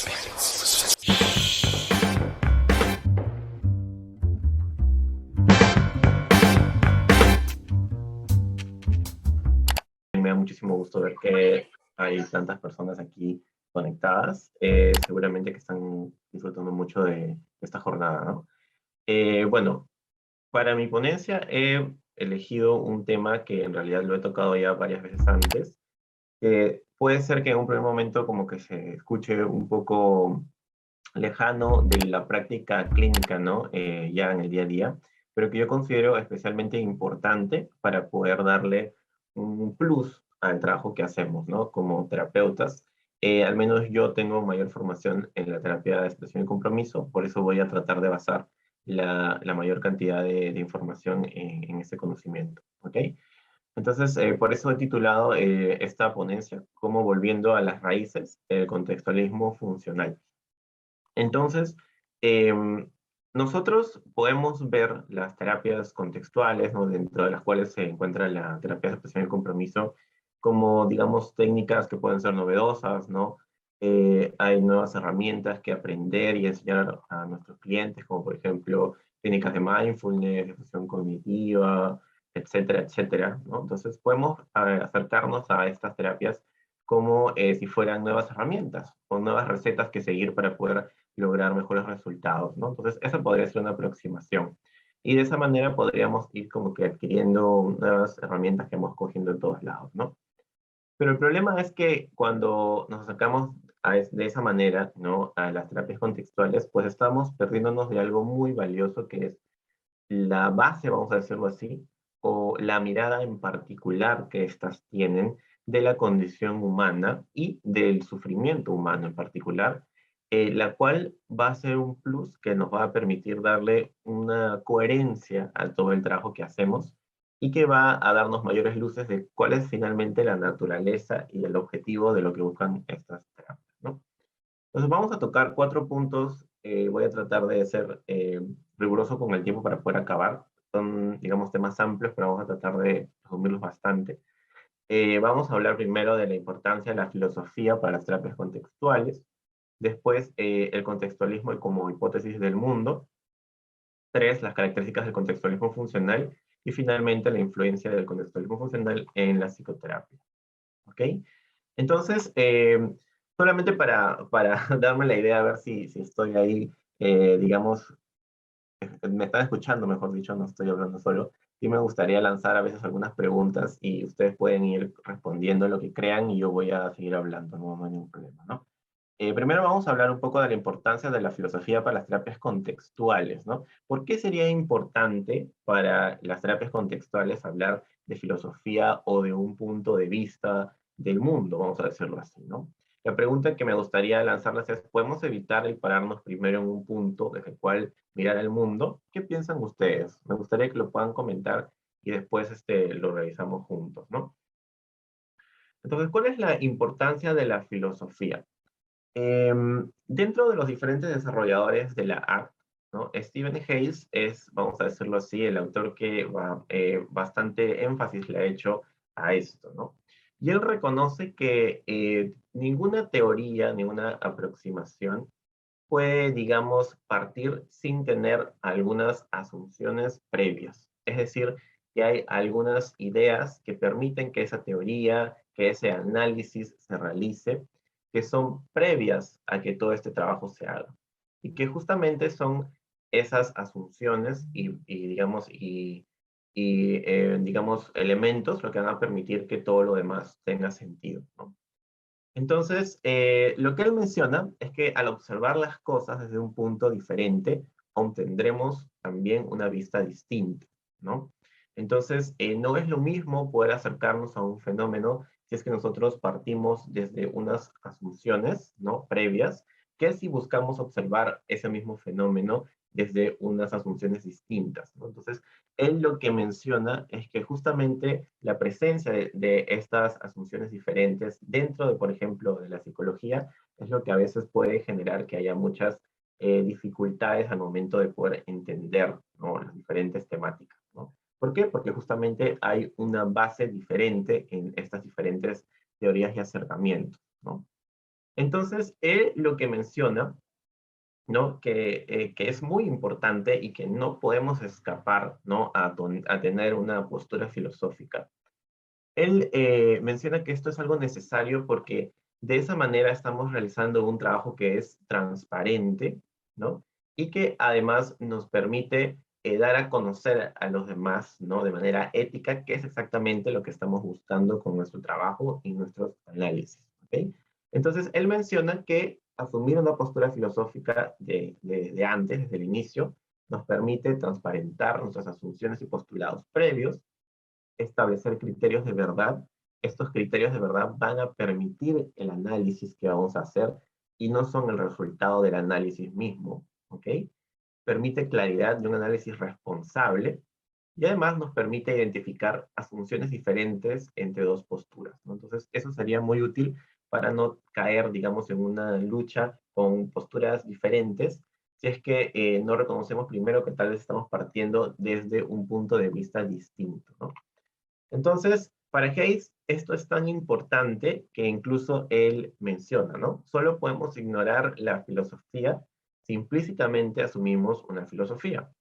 Me da muchísimo gusto ver que hay tantas personas aquí conectadas. Seguramente que están disfrutando mucho de esta jornada, ¿no? Bueno, para mi ponencia he elegido un tema que en realidad lo he tocado ya varias veces antes. Puede ser que en un primer momento como que se escuche un poco lejano de la práctica clínica, ¿no? Ya en el día a día, pero que yo considero especialmente importante para poder darle un plus al trabajo que hacemos, ¿no? Como terapeutas. Al menos yo tengo mayor formación en la terapia de expresión y compromiso, por eso voy a tratar de basar la mayor cantidad de información en ese conocimiento, ¿ok? Entonces, por eso he titulado esta ponencia como Volviendo a las raíces del contextualismo funcional. Entonces, nosotros podemos ver las terapias contextuales, ¿no? Dentro de las cuales se encuentra la terapia de aceptación y compromiso, como, digamos, técnicas que pueden ser novedosas, ¿no? Hay nuevas herramientas que aprender y enseñar a nuestros clientes, como por ejemplo técnicas de mindfulness, de fusión cognitiva, etcétera, etcétera, ¿no? Entonces podemos acercarnos a estas terapias como si fueran nuevas herramientas o nuevas recetas que seguir para poder lograr mejores resultados, ¿no? Entonces, esa podría ser una aproximación. Y de esa manera podríamos ir como que adquiriendo nuevas herramientas que vamos cogiendo en todos lados, ¿no? Pero el problema es que cuando nos acercamos de esa manera, ¿no? A las terapias contextuales, pues estamos perdiéndonos de algo muy valioso que es la base, vamos a decirlo así, o la mirada en particular que éstas tienen de la condición humana y del sufrimiento humano en particular, la cual va a ser un plus que nos va a permitir darle una coherencia a todo el trabajo que hacemos y que va a darnos mayores luces de cuál es finalmente la naturaleza y el objetivo de lo que buscan estas terapias, ¿no? Entonces vamos a tocar 4 puntos. Voy a tratar de ser riguroso con el tiempo para poder acabar. Son, digamos, temas amplios, pero vamos a tratar de resumirlos bastante. Vamos a hablar primero de la importancia de la filosofía para las terapias contextuales. Después, el contextualismo como hipótesis del mundo. 3, las características del contextualismo funcional. Y finalmente, la influencia del contextualismo funcional en la psicoterapia. ¿Ok? Entonces, solamente para darme la idea, a ver si estoy ahí, digamos, me están escuchando, mejor dicho, no estoy hablando solo. Sí me gustaría lanzar a veces algunas preguntas y ustedes pueden ir respondiendo lo que crean y yo voy a seguir hablando, no hay ningún problema, ¿no? Primero vamos a hablar un poco de la importancia de la filosofía para las terapias contextuales, ¿no? ¿Por qué sería importante para las terapias contextuales hablar de filosofía o de un punto de vista del mundo, vamos a decirlo así, ¿no? La pregunta que me gustaría lanzarles es, ¿podemos evitar el pararnos primero en un punto desde el cual mirar el mundo? ¿Qué piensan ustedes? Me gustaría que lo puedan comentar y después lo revisamos juntos, ¿no? Entonces, ¿cuál es la importancia de la filosofía? Dentro de los diferentes desarrolladores de la art, ¿no? Stephen Hayes es, vamos a decirlo así, el autor que bastante énfasis le ha hecho a esto, ¿no? Y él reconoce que ninguna teoría, ninguna aproximación puede, digamos, partir sin tener algunas asunciones previas. Es decir, que hay algunas ideas que permiten que esa teoría, que ese análisis se realice, que son previas a que todo este trabajo se haga. Y que justamente son esas asunciones digamos, elementos lo que van a permitir que todo lo demás tenga sentido, ¿no? Entonces, lo que él menciona es que al observar las cosas desde un punto diferente, obtendremos también una vista distinta, ¿no? Entonces, no es lo mismo poder acercarnos a un fenómeno si es que nosotros partimos desde unas asunciones, ¿no? Previas, que si buscamos observar ese mismo fenómeno desde unas asunciones distintas, ¿no? Entonces, él lo que menciona es que justamente la presencia de estas asunciones diferentes dentro de, por ejemplo, de la psicología, es lo que a veces puede generar que haya muchas dificultades al momento de poder entender, ¿no? Las diferentes temáticas, ¿no? ¿Por qué? Porque justamente hay una base diferente en estas diferentes teorías y acercamientos, ¿no? Entonces, él lo que menciona, ¿no? Que es muy importante y que no podemos escapar, ¿no? A tener una postura filosófica. Él menciona que esto es algo necesario porque de esa manera estamos realizando un trabajo que es transparente, ¿no? Y que además nos permite dar a conocer a los demás, ¿no? De manera ética, qué es exactamente lo que estamos buscando con nuestro trabajo y nuestros análisis, ¿ok? Entonces, él menciona que asumir una postura filosófica de antes, desde el inicio, nos permite transparentar nuestras asunciones y postulados previos, establecer criterios de verdad. Estos criterios de verdad van a permitir el análisis que vamos a hacer y no son el resultado del análisis mismo, ¿ok? Permite claridad de un análisis responsable y además nos permite identificar asunciones diferentes entre dos posturas, ¿no? Entonces, eso sería muy útil para no caer, digamos, en una lucha con posturas diferentes, si es que no reconocemos primero que tal vez estamos partiendo desde un punto de vista distinto, ¿no? Entonces, para Hayes, esto es tan importante que incluso él menciona, ¿no? Solo podemos ignorar la filosofía si implícitamente asumimos una filosofía,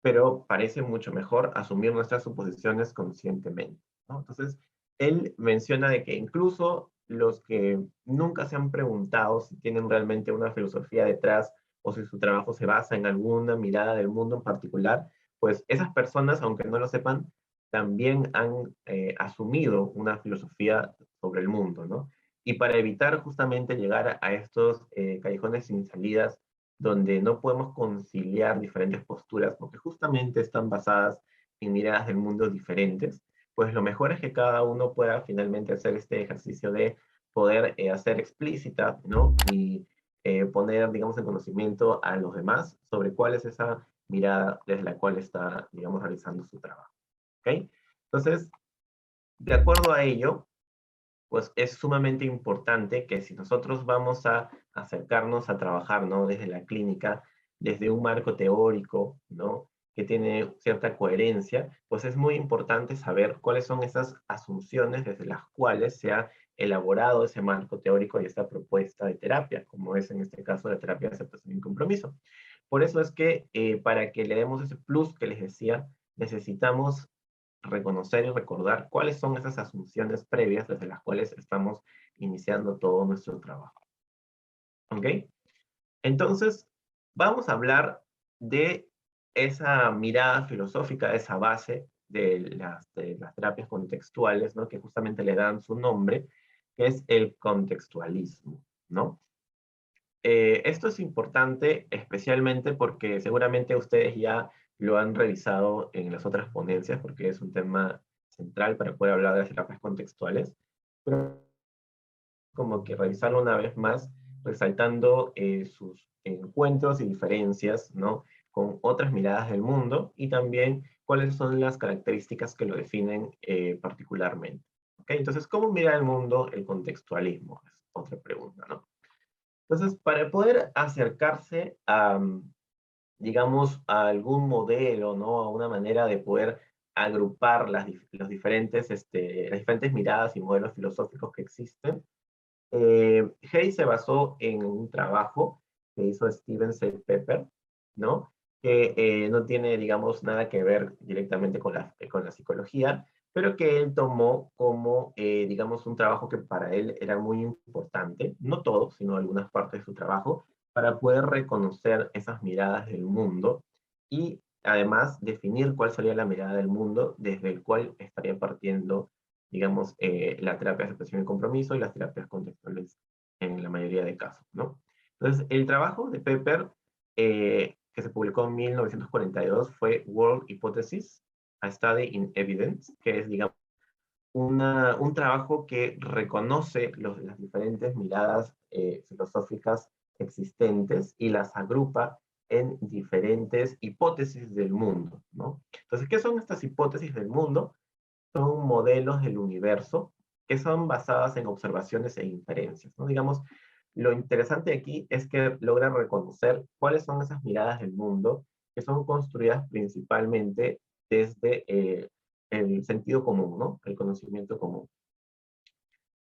pero parece mucho mejor asumir nuestras suposiciones conscientemente, ¿no? Entonces, él menciona de que incluso los que nunca se han preguntado si tienen realmente una filosofía detrás o si su trabajo se basa en alguna mirada del mundo en particular, pues esas personas, aunque no lo sepan, también han asumido una filosofía sobre el mundo, ¿no? Y para evitar justamente llegar a estos callejones sin salidas donde no podemos conciliar diferentes posturas porque justamente están basadas en miradas del mundo diferentes, pues lo mejor es que cada uno pueda finalmente hacer este ejercicio de poder hacer explícita, ¿no? Y poner, digamos, en conocimiento a los demás sobre cuál es esa mirada desde la cual está, digamos, realizando su trabajo. ¿Ok? Entonces, de acuerdo a ello, pues es sumamente importante que si nosotros vamos a acercarnos a trabajar, ¿no? Desde la clínica, desde un marco teórico, ¿no? Que tiene cierta coherencia, pues es muy importante saber cuáles son esas asunciones desde las cuales se ha elaborado ese marco teórico y esta propuesta de terapia, como es en este caso la terapia de aceptación y compromiso. Por eso es que para que le demos ese plus que les decía, necesitamos reconocer y recordar cuáles son esas asunciones previas desde las cuales estamos iniciando todo nuestro trabajo. ¿Ok? Entonces, vamos a hablar de esa mirada filosófica, de esa base de las terapias contextuales, ¿no? Que justamente le dan su nombre, que es el contextualismo, ¿no? Esto es importante especialmente porque seguramente ustedes ya lo han revisado en las otras ponencias, porque es un tema central para poder hablar de las terapias contextuales, pero como que revisarlo una vez más, resaltando sus encuentros y diferencias, ¿no? Con otras miradas del mundo y también cuáles son las características que lo definen particularmente. ¿Ok? Entonces, ¿cómo mira el mundo el contextualismo? Es otra pregunta, ¿no? Entonces, para poder acercarse a, digamos, a algún modelo, ¿no? A una manera de poder agrupar los diferentes, las diferentes miradas y modelos filosóficos que existen, Hayes se basó en un trabajo que hizo Steven C. Pepper, ¿no? Que no tiene, digamos, nada que ver directamente con la psicología, pero que él tomó como, digamos, un trabajo que para él era muy importante, no todo, sino algunas partes de su trabajo, para poder reconocer esas miradas del mundo y además definir cuál sería la mirada del mundo desde el cual estaría partiendo, digamos, la terapia de aceptación y compromiso y las terapias contextuales en la mayoría de casos, ¿no? Entonces, el trabajo de Pepper, que se publicó en 1942, fue World Hypothesis, A Study in Evidence, que es, digamos, un trabajo que reconoce las diferentes miradas filosóficas existentes y las agrupa en diferentes hipótesis del mundo, ¿no? Entonces, ¿qué son estas hipótesis del mundo? Son modelos del universo que son basadas en observaciones e inferencias, ¿no? Digamos, lo interesante aquí es que logra reconocer cuáles son esas miradas del mundo que son construidas principalmente desde el sentido común, ¿no? El conocimiento común.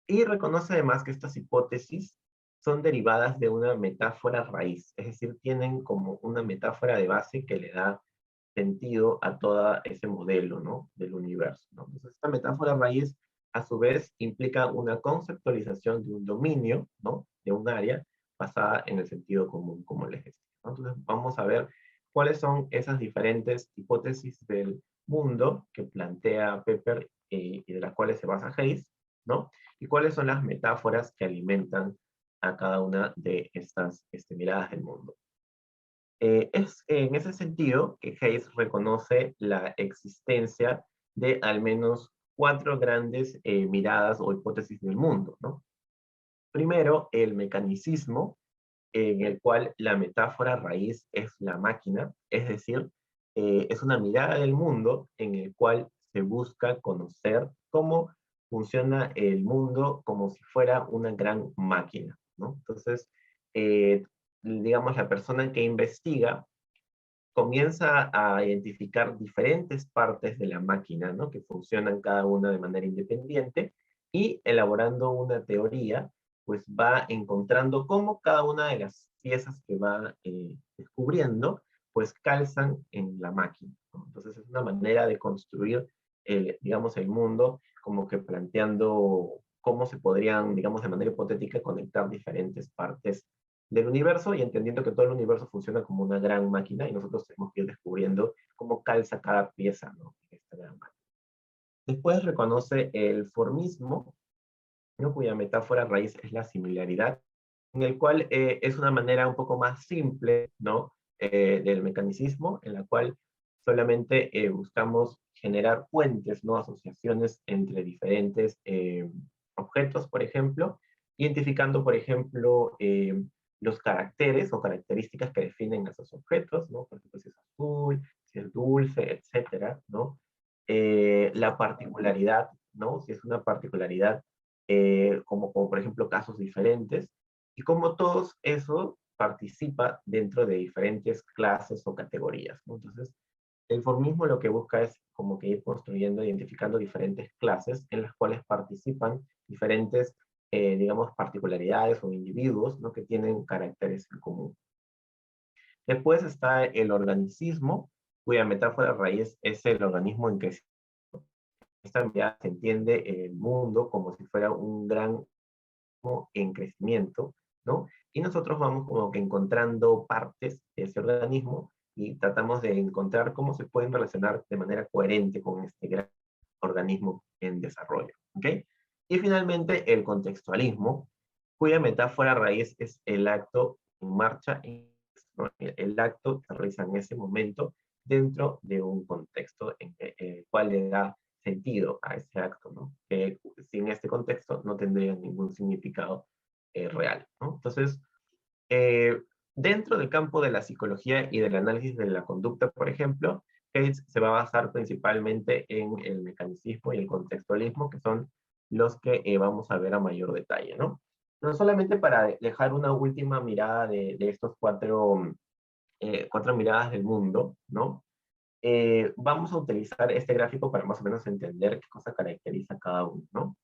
Y reconoce además que estas hipótesis son derivadas de una metáfora raíz, es decir, tienen como una metáfora de base que le da sentido a todo ese modelo, ¿no? Del universo, ¿no? Entonces, esta metáfora raíz, a su vez, implica una conceptualización de un dominio, ¿no? De un área basada en el sentido común, como les decía, ¿no? Entonces, vamos a ver cuáles son esas diferentes hipótesis del mundo que plantea Pepper y de las cuales se basa Hayes, ¿no? Y cuáles son las metáforas que alimentan a cada una de estas miradas del mundo. Es en ese sentido que Hayes reconoce la existencia de al menos cuatro grandes miradas o hipótesis del mundo, ¿no? Primero, el mecanicismo, en el cual la metáfora raíz es la máquina, es decir, es una mirada del mundo en el cual se busca conocer cómo funciona el mundo como si fuera una gran máquina, ¿no? Entonces, digamos, la persona que investiga comienza a identificar diferentes partes de la máquina, ¿no? Que funcionan cada una de manera independiente y elaborando una teoría, pues va encontrando cómo cada una de las piezas que va descubriendo, pues calzan en la máquina, ¿no? Entonces es una manera de construir, digamos, el mundo como que planteando cómo se podrían, digamos, de manera hipotética conectar diferentes partes del universo y entendiendo que todo el universo funciona como una gran máquina y nosotros tenemos que ir descubriendo cómo calza cada pieza, ¿no? En esta gran máquina. Después reconoce el formismo, ¿no? Cuya metáfora raíz es la similaridad, en el cual es una manera un poco más simple, ¿no? Del mecanicismo, en la cual solamente buscamos generar puentes, ¿no? Asociaciones entre diferentes objetos, por ejemplo, identificando, por ejemplo, los caracteres o características que definen esos objetos, ¿no? Por ejemplo, si es azul, si es dulce, etcétera, ¿no? La particularidad, ¿no? Si es una particularidad, como por ejemplo casos diferentes, y cómo todos eso participa dentro de diferentes clases o categorías, ¿no? Entonces, el formismo lo que busca es como que ir construyendo, identificando diferentes clases en las cuales participan diferentes, digamos, particularidades o individuos, ¿no? Que tienen caracteres en común. Después está el organicismo, cuya metáfora raíz es el organismo en que esta mirada se entiende el mundo como si fuera un gran en crecimiento, ¿no? Y nosotros vamos como que encontrando partes de ese organismo y tratamos de encontrar cómo se pueden relacionar de manera coherente con este gran organismo en desarrollo, ¿ok? Y finalmente el contextualismo, cuya metáfora raíz es el acto en marcha, ¿no? El acto se realiza en ese momento dentro de un contexto en el cual le da sentido a ese acto, ¿no? Que sin este contexto no tendría ningún significado real, ¿no? Entonces, eh, dentro del campo de la psicología y del análisis de la conducta, por ejemplo, Hayes se va a basar principalmente en el mecanicismo y el contextualismo, que son los que vamos a ver a mayor detalle, ¿no? Pero solamente para dejar una última mirada de estos cuatro miradas del mundo, ¿no? Vamos a utilizar este gráfico para más o menos entender qué cosa caracteriza cada uno, ¿no?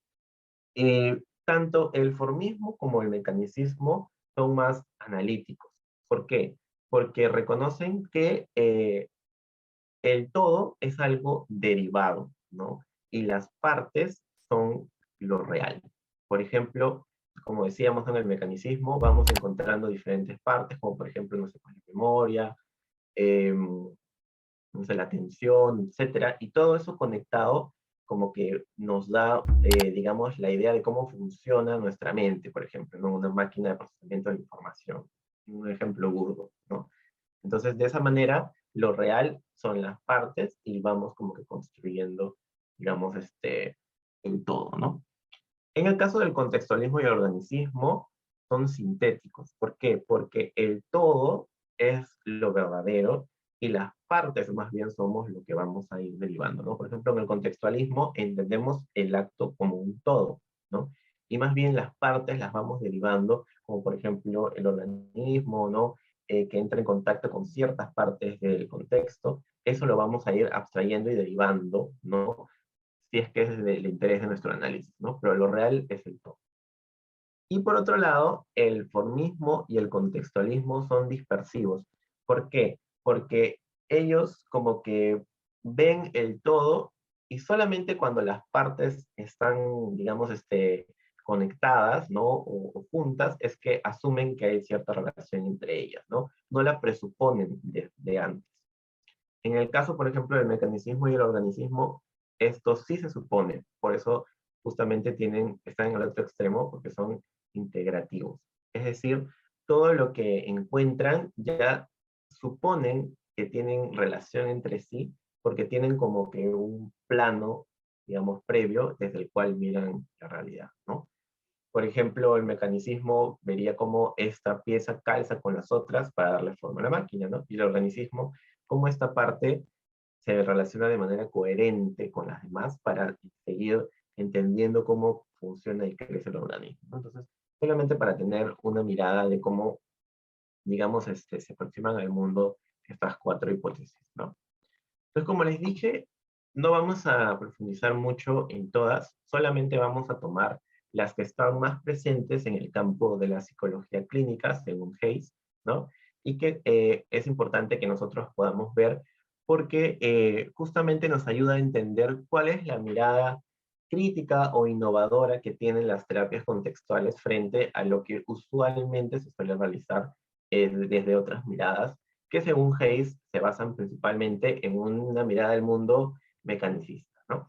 Tanto el formismo como el mecanicismo son más analíticos. ¿Por qué? Porque reconocen que el todo es algo derivado, ¿no? Y las partes son lo real. Por ejemplo, como decíamos en el mecanicismo, vamos encontrando diferentes partes, como por ejemplo, no sé, pues, la memoria, eh, no sé, la atención, etcétera, y todo eso conectado como que nos da, digamos, la idea de cómo funciona nuestra mente, por ejemplo, ¿no? Una máquina de procesamiento de información, un ejemplo burdo, ¿no? Entonces, de esa manera, lo real son las partes y vamos como que construyendo, digamos, el todo, ¿no? En el caso del contextualismo y el organicismo, son sintéticos. ¿Por qué? Porque el todo es lo verdadero y las partes más bien somos lo que vamos a ir derivando, ¿no? Por ejemplo, en el contextualismo entendemos el acto como un todo, ¿no? Y más bien las partes las vamos derivando, como por ejemplo el organismo, ¿no? Que entra en contacto con ciertas partes del contexto, eso lo vamos a ir abstrayendo y derivando, ¿no? Si es que es del interés de nuestro análisis, ¿no? Pero lo real es el todo. Y por otro lado, el formismo y el contextualismo son dispersivos. ¿Por qué? Porque ellos como que ven el todo y solamente cuando las partes están, digamos, conectadas, ¿no? O juntas, es que asumen que hay cierta relación entre ellas, ¿no? No la presuponen desde antes. En el caso, por ejemplo, del mecanicismo y el organicismo, esto sí se supone. Por eso justamente están en el otro extremo, porque son integrativos. Es decir, todo lo que encuentran ya suponen que tienen relación entre sí, porque tienen como que un plano, digamos, previo desde el cual miran la realidad, ¿no? Por ejemplo, el mecanicismo vería cómo esta pieza calza con las otras para darle forma a la máquina, ¿no? Y el organicismo, cómo esta parte se relaciona de manera coherente con las demás para seguir entendiendo cómo funciona y crece el organismo, ¿no? Entonces, solamente para tener una mirada de cómo, digamos, se aproximan al mundo estas cuatro hipótesis, ¿no? Entonces, como les dije, no vamos a profundizar mucho en todas, solamente vamos a tomar las que están más presentes en el campo de la psicología clínica, según Hayes, ¿no? Y que es importante que nosotros podamos ver porque justamente nos ayuda a entender cuál es la mirada crítica o innovadora que tienen las terapias contextuales frente a lo que usualmente se suele realizar desde otras miradas que según Hayes se basan principalmente en una mirada del mundo mecanicista, ¿no?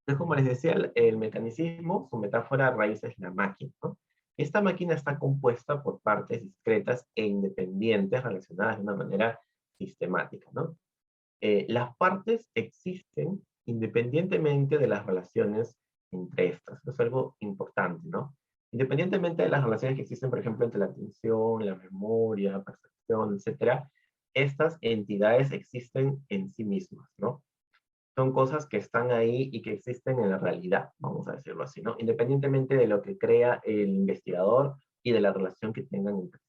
Entonces, como les decía, el mecanicismo, su metáfora raíz es la máquina, ¿no? Esta máquina está compuesta por partes discretas e independientes relacionadas de una manera sistemática, ¿no? Las partes existen independientemente de las relaciones entre estas. Eso es algo importante, ¿no? Independientemente de las relaciones que existen, por ejemplo, entre la atención, la memoria, percepción, etcétera, estas entidades existen en sí mismas, ¿no? Son cosas que están ahí y que existen en la realidad, vamos a decirlo así, ¿no? Independientemente de lo que crea el investigador y de la relación que tengan entre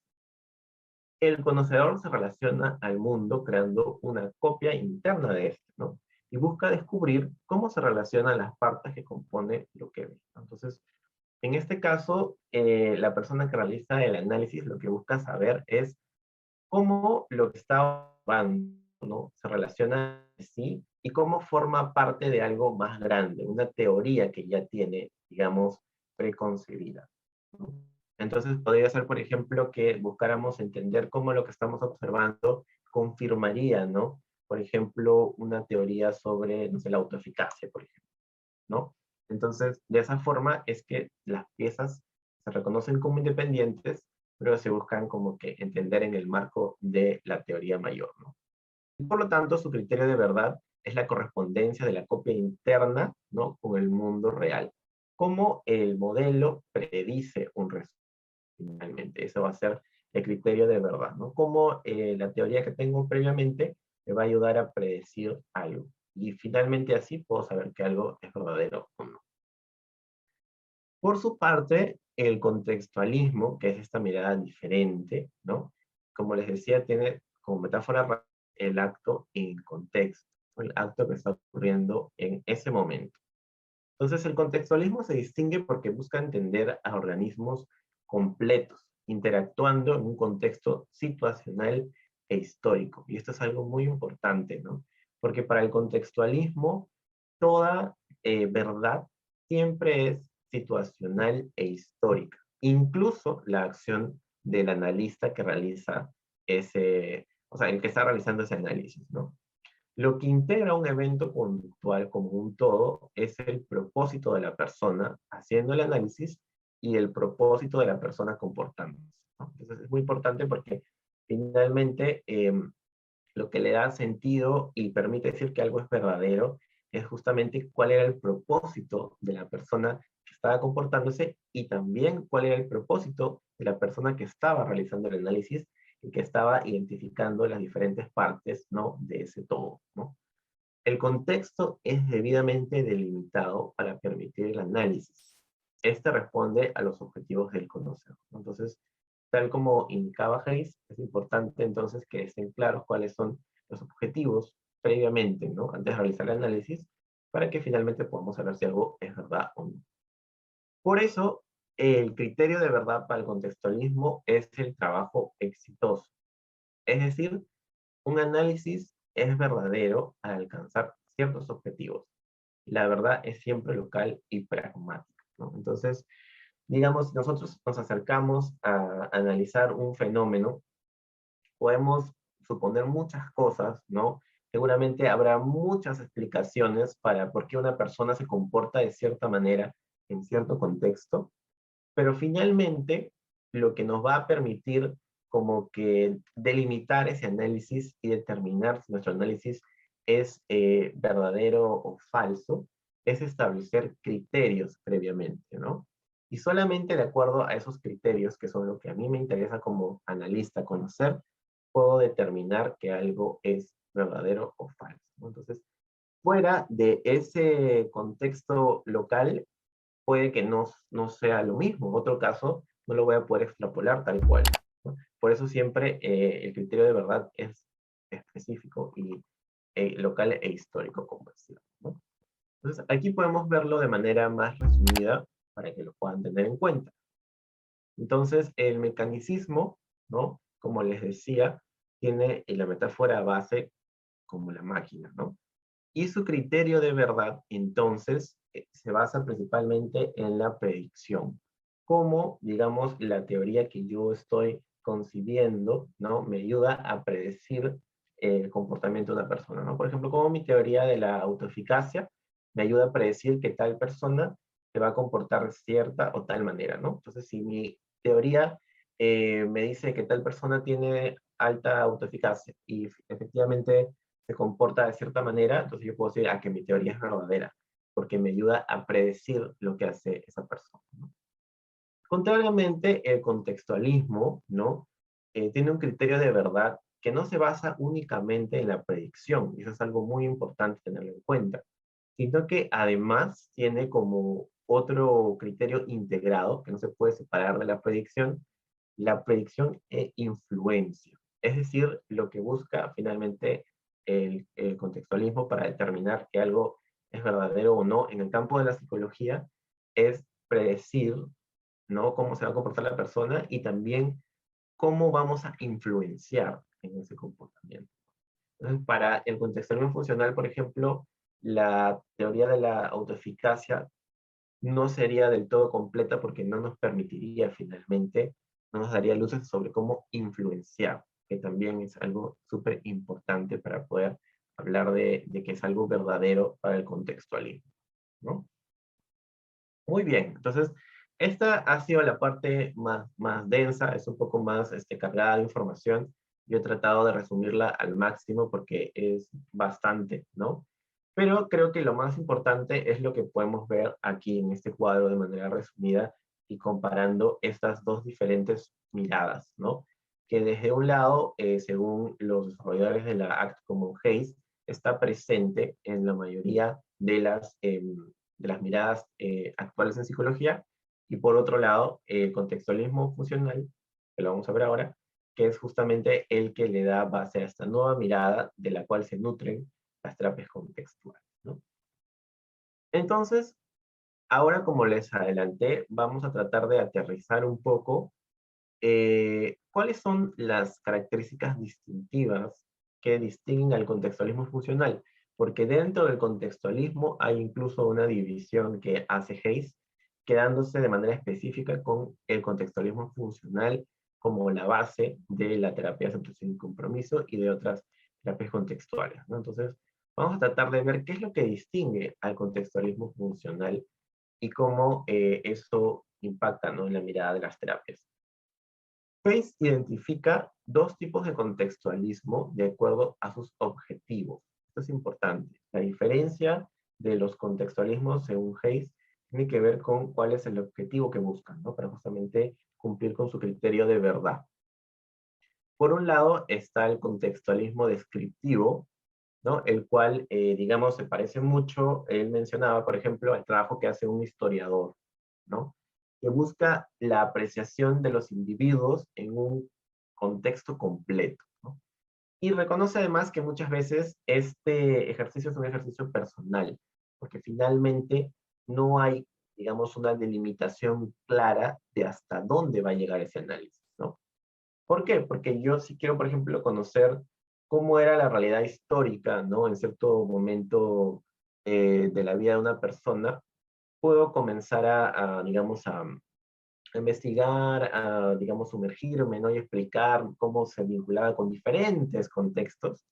el conocedor se relaciona al mundo creando una copia interna de este, ¿no? Y busca descubrir cómo se relacionan las partes que componen lo que ve, ¿no? Entonces, en este caso, la persona que realiza el análisis lo que busca saber es cómo lo que está observando, ¿no? Se relaciona en sí y cómo forma parte de algo más grande, una teoría que ya tiene, digamos, preconcebida, ¿no? Entonces podría ser, por ejemplo, que buscáramos entender cómo lo que estamos observando confirmaría, ¿no? Por ejemplo, una teoría sobre, no sé, la autoeficacia, por ejemplo, ¿no? Entonces, de esa forma es que las piezas se reconocen como independientes, pero se buscan como que entender en el marco de la teoría mayor, ¿no? Y por lo tanto, su criterio de verdad es la correspondencia de la copia interna, ¿no? Con el mundo real. Como el modelo predice un resultado finalmente. Eso va a ser el criterio de verdad, ¿no? Como la teoría que tengo previamente me va a ayudar a predecir algo. Y finalmente así puedo saber que algo es verdadero o no. Por su parte, el contextualismo, que es esta mirada diferente, ¿no? Como les decía, tiene como metáfora el acto en contexto, el acto que está ocurriendo en ese momento. Entonces, el contextualismo se distingue porque busca entender a organismos completos, interactuando en un contexto situacional e histórico. Y esto es algo muy importante, ¿no? Porque para el contextualismo, toda verdad siempre es situacional e histórica, incluso la acción del analista que realiza o sea, el que está realizando ese análisis, ¿no? Lo que integra un evento conductual como un todo es el propósito de la persona haciendo el análisis y el propósito de la persona comportándose, ¿no? Entonces es muy importante porque finalmente lo que le da sentido y permite decir que algo es verdadero es justamente cuál era el propósito de la persona que estaba comportándose y también cuál era el propósito de la persona que estaba realizando el análisis y que estaba identificando las diferentes partes, ¿no? De ese todo, ¿no? El contexto es debidamente delimitado para permitir el análisis. Este responde a los objetivos del conocedor, ¿no? Entonces, tal como indicaba Hayes, es importante entonces que estén claros cuáles son los objetivos previamente, ¿no? Antes de realizar el análisis, para que finalmente podamos saber si algo es verdad o no. Por eso, el criterio de verdad para el contextualismo es el trabajo exitoso. Es decir, un análisis es verdadero al alcanzar ciertos objetivos. La verdad es siempre local y pragmática, ¿no? Entonces, digamos, nosotros nos acercamos a analizar un fenómeno, podemos suponer muchas cosas, ¿no? Seguramente habrá muchas explicaciones para por qué una persona se comporta de cierta manera en cierto contexto, pero finalmente lo que nos va a permitir como que delimitar ese análisis y determinar si nuestro análisis es verdadero o falso, es establecer criterios previamente, ¿no? Y solamente de acuerdo a esos criterios, que son lo que a mí me interesa como analista conocer, puedo determinar que algo es verdadero o falso, ¿no? Entonces, fuera de ese contexto local, puede que no sea lo mismo. En otro caso, no lo voy a poder extrapolar tal cual, ¿no? Por eso siempre el criterio de verdad es específico y local e histórico, como decía, ¿no? Entonces, aquí podemos verlo de manera más resumida para que lo puedan tener en cuenta. Entonces, el mecanicismo, ¿no? Como les decía, tiene la metáfora base como la máquina, ¿no? Y su criterio de verdad, entonces, se basa principalmente en la predicción. Como, digamos, la teoría que yo estoy concibiendo, ¿no? Me ayuda a predecir el comportamiento de una persona, ¿no? Por ejemplo, como mi teoría de la autoeficacia me ayuda a predecir que tal persona se va a comportar de cierta o tal manera, ¿no? Entonces, si mi teoría me dice que tal persona tiene alta autoeficacia y efectivamente se comporta de cierta manera, entonces yo puedo decir que mi teoría es verdadera, porque me ayuda a predecir lo que hace esa persona, ¿no? Contrariamente, el contextualismo, ¿no? Tiene un criterio de verdad que no se basa únicamente en la predicción, y eso es algo muy importante tenerlo en cuenta, sino que además tiene como otro criterio integrado que no se puede separar de la predicción e influencia. Es decir, lo que busca finalmente el contextualismo para determinar que algo es verdadero o no en el campo de la psicología es predecir, ¿no? Cómo se va a comportar la persona y también cómo vamos a influenciar en ese comportamiento. Entonces, para el contextualismo funcional, por ejemplo, la teoría de la autoeficacia no sería del todo completa porque no nos permitiría finalmente, no nos daría luces sobre cómo influenciar, que también es algo súper importante para poder hablar de que es algo verdadero para el contextualismo, ¿no? Muy bien, entonces, esta ha sido la parte más densa, es un poco más cargada de información. Yo he tratado de resumirla al máximo porque es bastante, ¿no? Pero creo que lo más importante es lo que podemos ver aquí en este cuadro de manera resumida y comparando estas dos diferentes miradas, ¿no? Que desde un lado, según los desarrolladores de la Act Common Case, está presente en la mayoría de las miradas actuales en psicología, y por otro lado, el contextualismo funcional, que lo vamos a ver ahora, que es justamente el que le da base a esta nueva mirada de la cual se nutren las terapias contextuales, ¿no? Entonces, ahora como les adelanté, vamos a tratar de aterrizar un poco cuáles son las características distintivas que distinguen al contextualismo funcional, porque dentro del contextualismo hay incluso una división que hace Hayes, quedándose de manera específica con el contextualismo funcional como la base de la terapia de aceptación y compromiso y de otras terapias contextuales, ¿no? Entonces, vamos a tratar de ver qué es lo que distingue al contextualismo funcional y cómo eso impacta, ¿no?, en la mirada de las terapias. Hayes identifica dos tipos de contextualismo de acuerdo a sus objetivos. Esto es importante. La diferencia de los contextualismos, según Hayes, tiene que ver con cuál es el objetivo que buscan, ¿no? Para justamente cumplir con su criterio de verdad. Por un lado está el contextualismo descriptivo, ¿no? El cual, digamos, se parece mucho, él mencionaba, por ejemplo, el trabajo que hace un historiador, ¿no? Que busca la apreciación de los individuos en un contexto completo, ¿no? Y reconoce además que muchas veces este ejercicio es un ejercicio personal, porque finalmente no hay digamos, una delimitación clara de hasta dónde va a llegar ese análisis, ¿no? ¿Por qué? Porque yo sí quiero, por ejemplo, conocer cómo era la realidad histórica, ¿no? En cierto momento de la vida de una persona, puedo comenzar digamos, a investigar, a, digamos, sumergirme, ¿no? Y explicar cómo se vinculaba con diferentes contextos.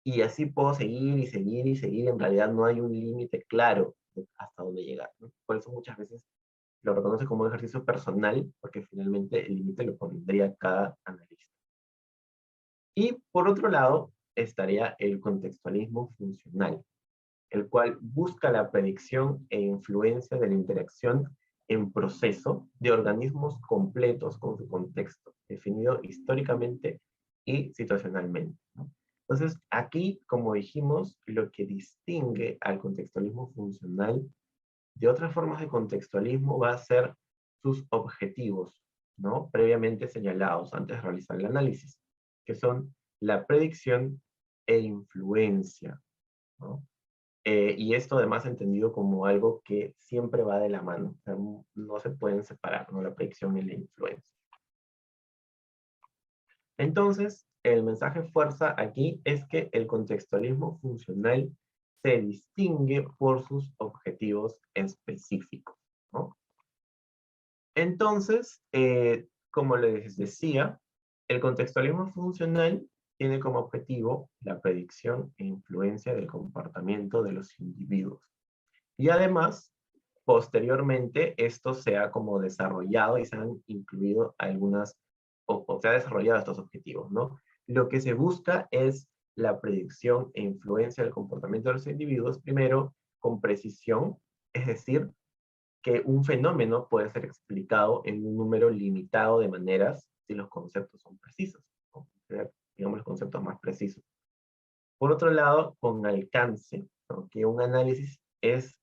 Y así puedo seguir y seguir y seguir. En realidad no hay un límite claro de hasta dónde llegar, ¿no? Por eso muchas veces lo reconoce como un ejercicio personal, porque finalmente el límite lo pondría cada analista. Y por otro lado, estaría el contextualismo funcional, el cual busca la predicción e influencia de la interacción en proceso de organismos completos con su contexto, definido históricamente y situacionalmente, ¿no? Entonces, aquí, como dijimos, lo que distingue al contextualismo funcional de otras formas de contextualismo va a ser sus objetivos, ¿no? Previamente señalados antes de realizar el análisis, que son la predicción e influencia, ¿no? Y esto además entendido como algo que siempre va de la mano, o sea, no se pueden separar, ¿no? La predicción y la influencia. Entonces, el mensaje fuerza aquí es que el contextualismo funcional se distingue por sus objetivos específicos, ¿no? Entonces, como les decía, el contextualismo funcional tiene como objetivo la predicción e influencia del comportamiento de los individuos. Y además, posteriormente, esto se ha como desarrollado y se han incluido algunas, o se ha desarrollado estos objetivos, ¿no? Lo que se busca es la predicción e influencia del comportamiento de los individuos, primero, con precisión, es decir, que un fenómeno puede ser explicado en un número limitado de maneras si los conceptos son precisos, ¿no? Digamos los conceptos más precisos. Por otro lado, con alcance, ¿no? Que un análisis es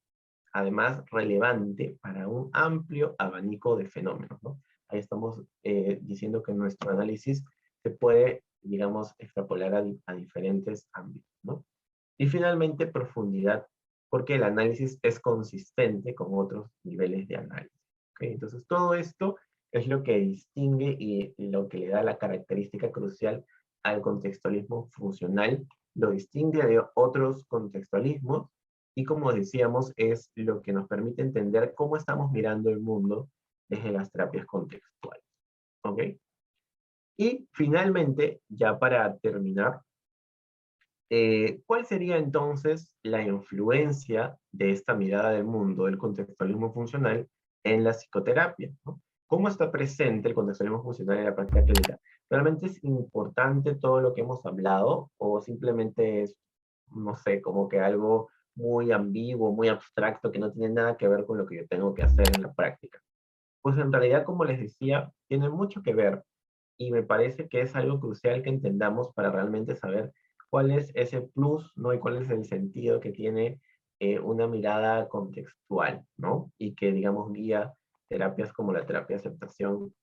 además relevante para un amplio abanico de fenómenos, ¿no? Ahí estamos diciendo que nuestro análisis se puede, digamos, extrapolar a diferentes ámbitos, ¿no? Y finalmente, profundidad, porque el análisis es consistente con otros niveles de análisis. ¿Okay? Entonces, todo esto es lo que distingue y lo que le da la característica crucial al contextualismo funcional, lo distingue de otros contextualismos y, como decíamos, es lo que nos permite entender cómo estamos mirando el mundo desde las terapias contextuales. ¿Ok? Y finalmente, ya para terminar, ¿cuál sería entonces la influencia de esta mirada del mundo, del contextualismo funcional, en la psicoterapia, ¿no? ¿Cómo está presente el contextualismo funcional en la práctica clínica? ¿Realmente es importante todo lo que hemos hablado o simplemente es, no sé, como que algo muy ambiguo, muy abstracto, que no tiene nada que ver con lo que yo tengo que hacer en la práctica? Pues en realidad, como les decía, tiene mucho que ver y me parece que es algo crucial que entendamos para realmente saber cuál es ese plus, ¿no? Y cuál es el sentido que tiene una mirada contextual, ¿no? Y que, digamos, guía terapias como la terapia de aceptación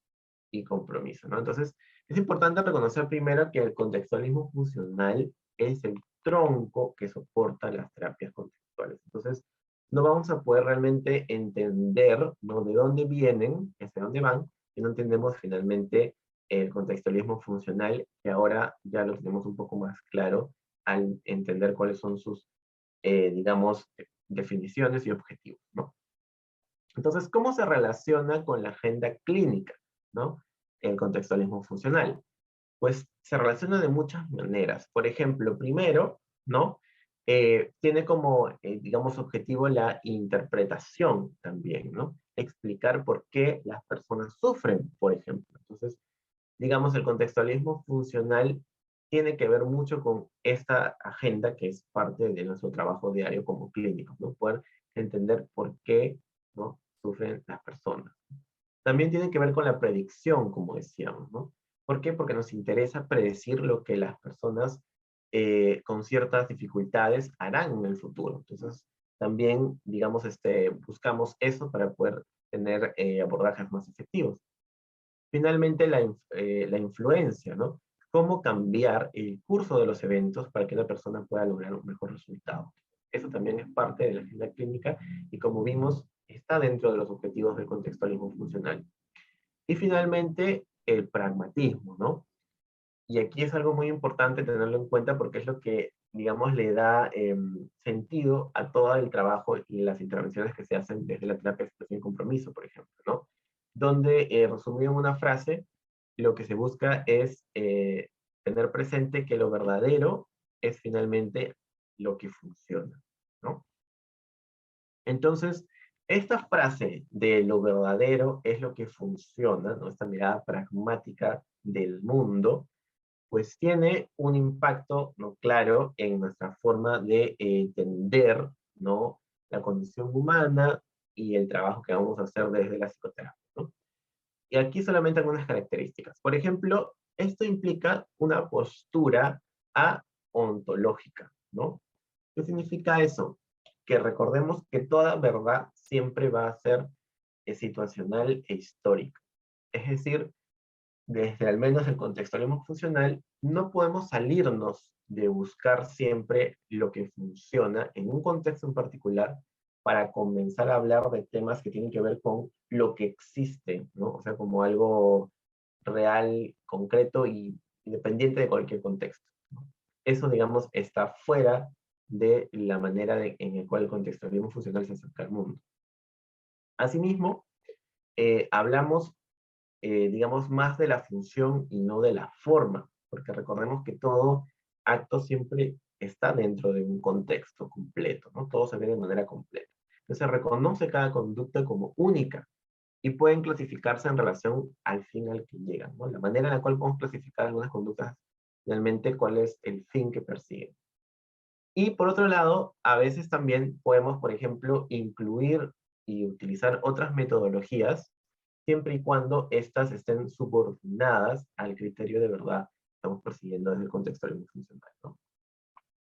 y compromiso, ¿no? Entonces, es importante reconocer primero que el contextualismo funcional es el tronco que soporta las terapias contextuales. Entonces, no vamos a poder realmente entender, ¿no? De dónde vienen, hacia dónde van, si no entendemos finalmente el contextualismo funcional, que ahora ya lo tenemos un poco más claro al entender cuáles son sus, digamos, definiciones y objetivos, ¿no? Entonces, ¿cómo se relaciona con la agenda clínica, ¿no? El contextualismo funcional. Pues se relaciona de muchas maneras. Por ejemplo, primero, ¿no? Tiene como, digamos, objetivo la interpretación también, ¿no? Explicar por qué las personas sufren, por ejemplo. Entonces, digamos, el contextualismo funcional tiene que ver mucho con esta agenda que es parte de nuestro trabajo diario como clínicos, ¿no? Poder entender por qué, ¿no? Sufren las personas. También tiene que ver con la predicción, como decíamos, ¿no? ¿Por qué? Porque nos interesa predecir lo que las personas con ciertas dificultades harán en el futuro. Entonces, también, digamos, buscamos eso para poder tener abordajes más efectivos. Finalmente, la influencia, ¿no? Cómo cambiar el curso de los eventos para que una persona pueda lograr un mejor resultado. Eso también es parte de la agenda clínica y como vimos, está dentro de los objetivos del contextualismo funcional. Y finalmente, el pragmatismo, ¿no? Y aquí es algo muy importante tenerlo en cuenta porque es lo que, digamos, le da sentido a todo el trabajo y las intervenciones que se hacen desde la terapia de aceptación y compromiso, por ejemplo, ¿no? Donde, resumido en una frase, lo que se busca es tener presente que lo verdadero es finalmente lo que funciona, ¿no? Entonces, esta frase de lo verdadero es lo que funciona, ¿no? Esta mirada pragmática del mundo, pues tiene un impacto, ¿no? Claro en nuestra forma de entender, ¿no? La condición humana y el trabajo que vamos a hacer desde la psicoterapia, ¿no? Y aquí solamente algunas características. Por ejemplo, esto implica una postura ontológica, ¿no? ¿Qué significa eso? Que recordemos que toda verdad siempre va a ser situacional e histórica. Es decir, desde al menos el contextualismo funcional, no podemos salirnos de buscar siempre lo que funciona en un contexto en particular para comenzar a hablar de temas que tienen que ver con lo que existe, ¿no? O sea, como algo real, concreto y independiente de cualquier contexto, ¿no? Eso, digamos, está fuera de la manera en la cual el contextualismo funcional se acerca al mundo. Asimismo, hablamos digamos, más de la función y no de la forma, porque recordemos que todo acto siempre está dentro de un contexto completo, ¿no? Todo se ve de manera completa. Entonces se reconoce cada conducta como única y pueden clasificarse en relación al fin al que llegan, ¿no? La manera en la cual podemos clasificar algunas conductas, realmente cuál es el fin que persiguen. Y por otro lado, a veces también podemos, por ejemplo, incluir y utilizar otras metodologías siempre y cuando éstas estén subordinadas al criterio de verdad que estamos persiguiendo desde el contexto funcional, ¿no?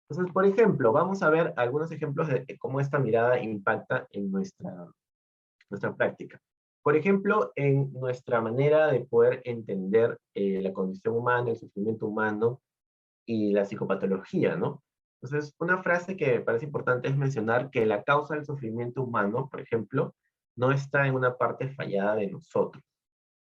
Entonces, por ejemplo, vamos a ver algunos ejemplos de cómo esta mirada impacta en nuestra práctica. Por ejemplo, en nuestra manera de poder entender la condición humana, el sufrimiento humano y la psicopatología, ¿no? Entonces, una frase que me parece importante es mencionar que la causa del sufrimiento humano, por ejemplo, no está en una parte fallada de nosotros.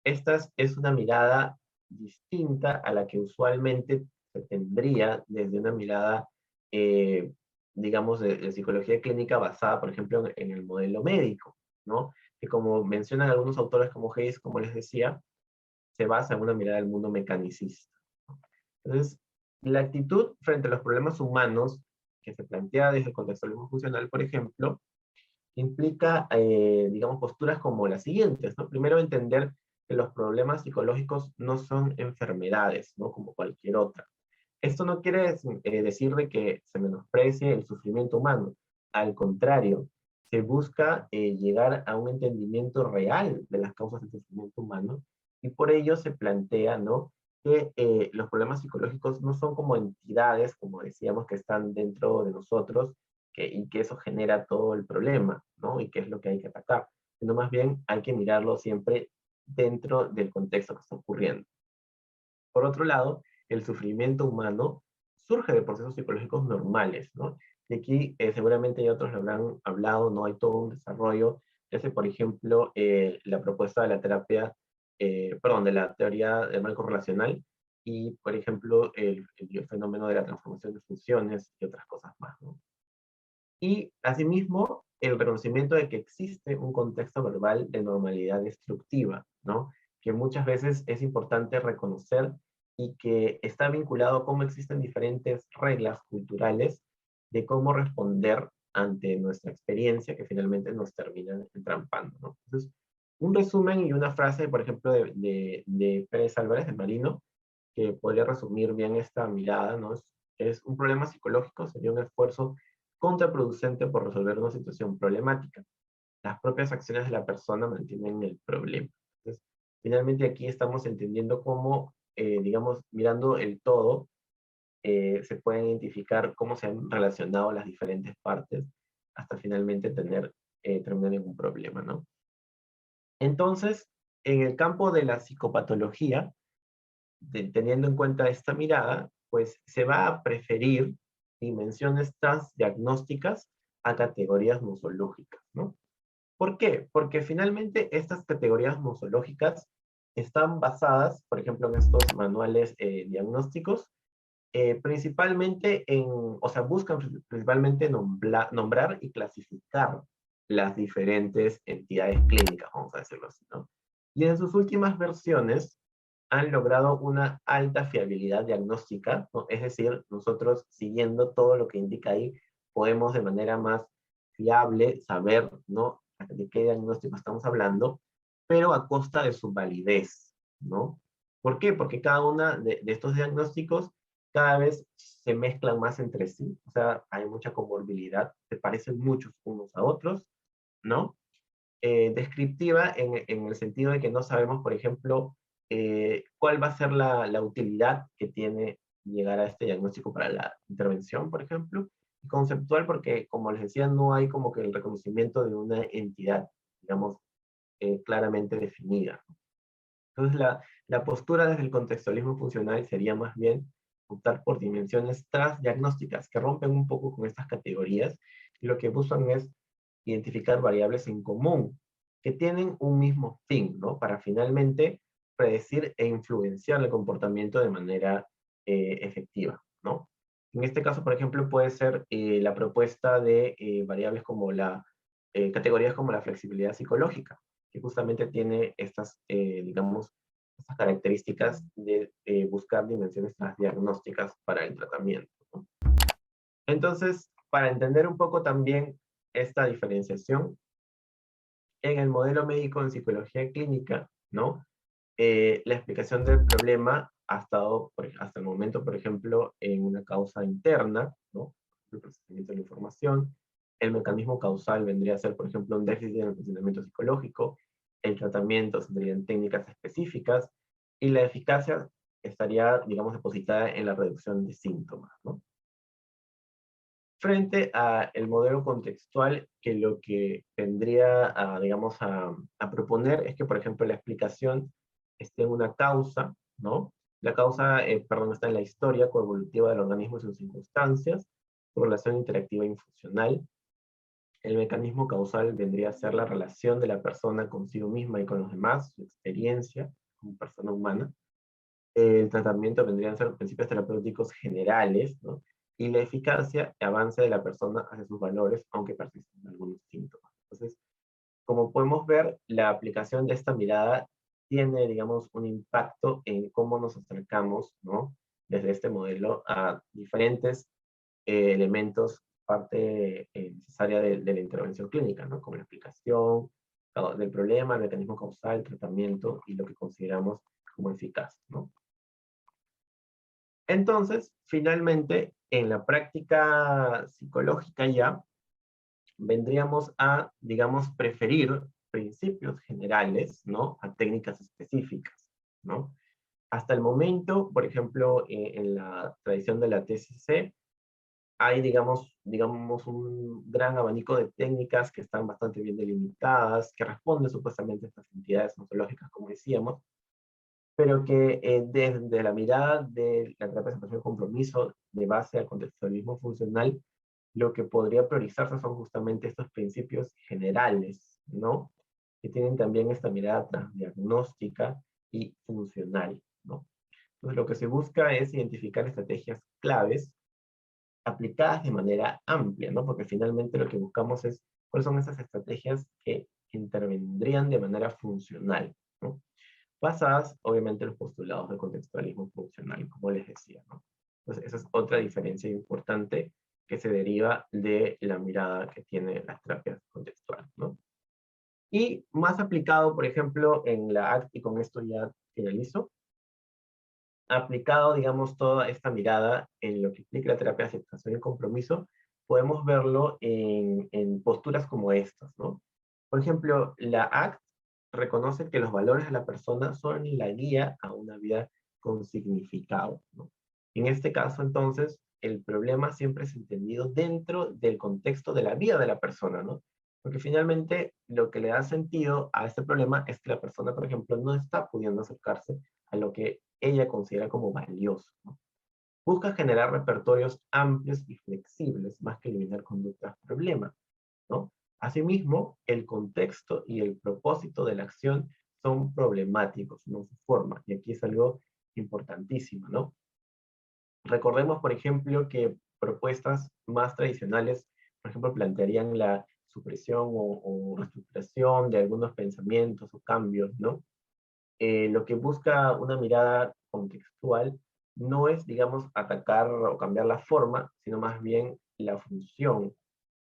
Esta es una mirada distinta a la que usualmente se tendría desde una mirada, eh, digamos, de psicología clínica basada, por ejemplo, en el modelo médico, ¿no? Que como mencionan algunos autores como Hayes, como les decía, se basa en una mirada del mundo mecanicista. Entonces, la actitud frente a los problemas humanos que se plantea desde el contextualismo funcional, por ejemplo, implica, digamos, posturas como las siguientes, ¿no? Primero, entender que los problemas psicológicos no son enfermedades, ¿no? Como cualquier otra. Esto no quiere decir de que se menosprecie el sufrimiento humano. Al contrario, se busca llegar a un entendimiento real de las causas del sufrimiento humano y por ello se plantea, ¿no? Que los problemas psicológicos no son como entidades, como decíamos, que están dentro de nosotros y que eso genera todo el problema, ¿no? Y que es lo que hay que atacar, sino más bien hay que mirarlo siempre dentro del contexto que está ocurriendo. Por otro lado, el sufrimiento humano surge de procesos psicológicos normales, ¿no? Y aquí seguramente ya otros lo habrán hablado, ¿no? Hay todo un desarrollo, ya sea, por ejemplo, la propuesta de la terapia, perdón, de la teoría del marco relacional y, por ejemplo, el fenómeno de la transformación de funciones y otras cosas más, ¿no? Y, asimismo, el reconocimiento de que existe un contexto verbal de normalidad destructiva, ¿no? Que muchas veces es importante reconocer y que está vinculado a cómo existen diferentes reglas culturales de cómo responder ante nuestra experiencia que finalmente nos terminan entrampando, ¿no? Entonces, un resumen y una frase, por ejemplo, de Pérez Álvarez, de Marino, que podría resumir bien esta mirada, ¿no? Es un problema psicológico, sería un esfuerzo contraproducente por resolver una situación problemática. Las propias acciones de la persona mantienen el problema. Entonces, finalmente aquí estamos entendiendo cómo, digamos, mirando el todo, se pueden identificar cómo se han relacionado las diferentes partes hasta finalmente terminar en un problema, ¿no? Entonces, en el campo de la psicopatología, teniendo en cuenta esta mirada, pues se va a preferir dimensiones transdiagnósticas a categorías nosológicas, ¿no? ¿Por qué? Porque finalmente estas categorías nosológicas están basadas, por ejemplo, en estos manuales diagnósticos, principalmente o sea, buscan principalmente nombrar y clasificar las diferentes entidades clínicas, vamos a decirlo así, ¿no? Y en sus últimas versiones han logrado una alta fiabilidad diagnóstica, ¿no? Es decir, nosotros siguiendo todo lo que indica ahí, podemos de manera más fiable saber, ¿no?, de qué diagnóstico estamos hablando, pero a costa de su validez, ¿no? ¿Por qué? Porque cada una de estos diagnósticos cada vez se mezclan más entre sí, o sea, hay mucha comorbilidad, se parecen muchos unos a otros, ¿no? Descriptiva en el sentido de que no sabemos, por ejemplo, cuál va a ser la utilidad que tiene llegar a este diagnóstico para la intervención, por ejemplo, y conceptual porque, como les decía, no hay como que el reconocimiento de una entidad, digamos, claramente definida. Entonces, la postura desde el contextualismo funcional sería más bien optar por dimensiones transdiagnósticas que rompen un poco con estas categorías y lo que buscan es identificar variables en común que tienen un mismo fin, ¿no? Para finalmente predecir e influenciar el comportamiento de manera efectiva, ¿no? En este caso, por ejemplo, puede ser la propuesta de variables como categorías como la flexibilidad psicológica, que justamente tiene estas, digamos, estas características de buscar dimensiones transdiagnósticas para el tratamiento, ¿no? Entonces, para entender un poco también esta diferenciación, en el modelo médico en psicología clínica, ¿no? La explicación del problema ha estado, hasta el momento, por ejemplo, en una causa interna, ¿no? El procesamiento de la información. El mecanismo causal vendría a ser, por ejemplo, un déficit en el funcionamiento psicológico. El tratamiento tendrían técnicas específicas. Y la eficacia estaría, digamos, depositada en la reducción de síntomas, ¿no? Frente al modelo contextual, que lo que vendría a, digamos, a proponer es que, por ejemplo, la explicación esté en una causa, ¿no? La causa, perdón, está en la historia coevolutiva del organismo y sus circunstancias, su relación interactiva y funcional. El mecanismo causal vendría a ser la relación de la persona consigo misma y con los demás, su experiencia como persona humana. El tratamiento vendrían a ser principios terapéuticos generales, ¿no? Y la eficacia, avance de la persona hacia sus valores, aunque persistan algunos síntomas. Entonces, como podemos ver, la aplicación de esta mirada tiene, digamos, un impacto en cómo nos acercamos, ¿no? Desde este modelo a diferentes elementos, parte necesaria de la intervención clínica, ¿no? Como la explicación del problema, el mecanismo causal, el tratamiento y lo que consideramos como eficaz, ¿no? Entonces, finalmente, en la práctica psicológica ya, vendríamos a, digamos, preferir principios generales, ¿no? A técnicas específicas, ¿no? Hasta el momento, por ejemplo, en la tradición de la TCC, hay, digamos, un gran abanico de técnicas que están bastante bien delimitadas, que responden supuestamente a estas entidades ontológicas, como decíamos, pero que desde la mirada de la terapia de aceptación y compromiso, de base al contextualismo funcional, lo que podría priorizarse son justamente estos principios generales, ¿no? Que tienen también esta mirada transdiagnóstica y funcional, ¿no? Entonces, lo que se busca es identificar estrategias claves aplicadas de manera amplia, ¿no? Porque finalmente lo que buscamos es cuáles son esas estrategias que intervendrían de manera funcional, ¿no? Basadas, obviamente, en los postulados del contextualismo funcional, como les decía, ¿no? Entonces, esa es otra diferencia importante que se deriva de la mirada que tiene las terapias contextuales, ¿no? Y más aplicado, por ejemplo, en la ACT, y con esto ya finalizo, aplicado, digamos, toda esta mirada en lo que implica la terapia de aceptación y compromiso, podemos verlo en posturas como estas, ¿no? Por ejemplo, la ACT reconoce que los valores de la persona son la guía a una vida con significado, ¿no? En este caso, entonces, el problema siempre es entendido dentro del contexto de la vida de la persona, ¿no? Porque finalmente lo que le da sentido a este problema es que la persona, por ejemplo, no está pudiendo acercarse a lo que ella considera como valioso, ¿no? Busca generar repertorios amplios y flexibles, más que eliminar conductas problema, ¿no? Asimismo, el contexto y el propósito de la acción son problemáticos, no su forma. Y aquí es algo importantísimo, ¿no? Recordemos, por ejemplo, que propuestas más tradicionales, por ejemplo, plantearían la supresión o reestructuración de algunos pensamientos o cambios, ¿no? Lo que busca una mirada contextual no es, digamos, atacar o cambiar la forma, sino más bien la función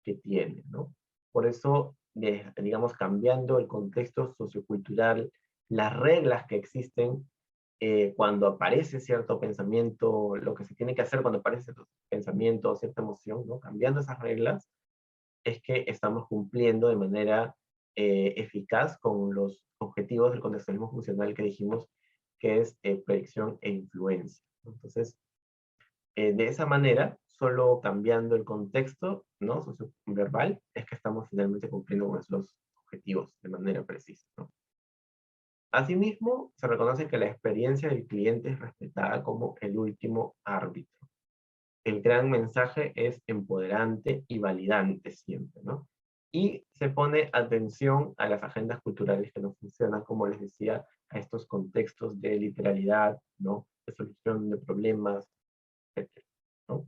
que tiene, ¿no? Por eso, digamos, cambiando el contexto sociocultural, las reglas que existen cuando aparece cierto pensamiento, lo que se tiene que hacer cuando aparece cierto pensamiento, cierta emoción, ¿no? Cambiando esas reglas, es que estamos cumpliendo de manera eficaz con los objetivos del contextualismo funcional que dijimos que es proyección e influencia. Entonces, de esa manera, solo cambiando el contexto, ¿no? Socioverbal, es que estamos finalmente cumpliendo con esos objetivos de manera precisa, ¿no? Asimismo, se reconoce que la experiencia del cliente es respetada como el último árbitro. El gran mensaje es empoderante y validante siempre, ¿no? Y se pone atención a las agendas culturales que no funcionan, como les decía, a estos contextos de literalidad, ¿no? De solución de problemas, etcétera, ¿no?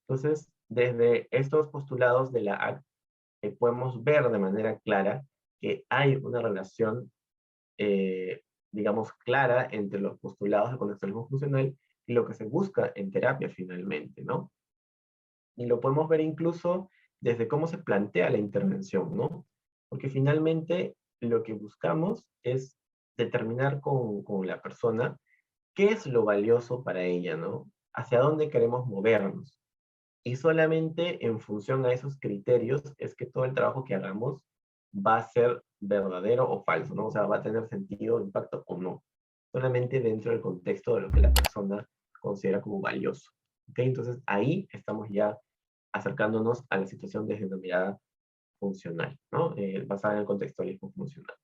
Entonces, desde estos postulados de la ACT, podemos ver de manera clara que hay una relación eh, digamos, clara entre los postulados de contextualismo funcional y lo que se busca en terapia finalmente, ¿no? Y lo podemos ver incluso desde cómo se plantea la intervención, ¿no? Porque finalmente lo que buscamos es determinar con la persona qué es lo valioso para ella, ¿no? Hacia dónde queremos movernos. Y solamente en función a esos criterios es que todo el trabajo que hagamos va a ser verdadero o falso, ¿no? O sea, va a tener sentido, impacto o no. Solamente dentro del contexto de lo que la persona considera como valioso. ¿Ok? Entonces ahí estamos ya acercándonos a la situación desde una mirada funcional, ¿no? Basada en el contextualismo funcional.